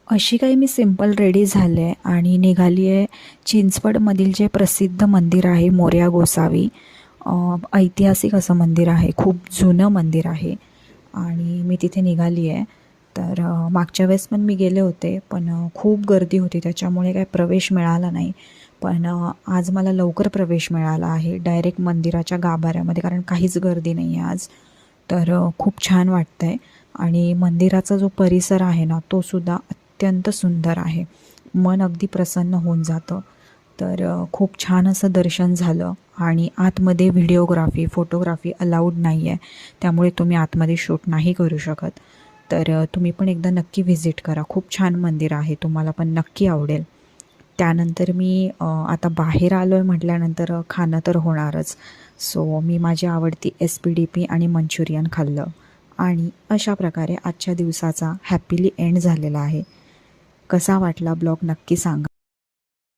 अशी काही मी simple ready झाले आणि निघाली आहे चिंचवडमधील जे प्रसिद्ध मंदिर आहे मोरया गोसावी. ऐतिहासिक असं मंदिर आहे, खूप जुनं मंदिर आहे आणि मी तिथे निघाली आहे. तर मागच्या वेळेस पण मी गेले होते, पण खूप गर्दी होती त्याच्यामुळे काय प्रवेश मिळाला नाही. पण आज मला लवकर प्रवेश मिळाला आहे डायरेक्ट मंदिराच्या गाभाऱ्यामध्ये, कारण काहीच गर्दी नाही आहे आज. तर खूप छान वाटतं आहे आणि मंदिराचा जो परिसर आहे ना, तो सुद्धा अत्यंत सुंदर आहे. मन अगदी प्रसन्न होऊन जातं. तर खूप छान असं दर्शन झालं आणि आतमध्ये व्हिडिओग्राफी, फोटोग्राफी अलाउड नाही आहे. त्यामुळे तुम्ही आतमध्ये शूट नाही करू शकत. तर तुम्ही पण एकदा नक्की व्हिजिट करा. खूप छान मंदिर आहे, तुम्हाला पण नक्की आवडेल. त्यानंतर मी आता बाहेर आलो आहे म्हटल्यानंतर खाणं तर होणारच. सो मी माझी आवडती SPD आणि मंचुरियन खाल्लं आणि अशा प्रकारे आजच्या दिवसाचा हॅपीली एंड झालेला आहे. कसा वाटला ब्लॉग नक्की सांगा.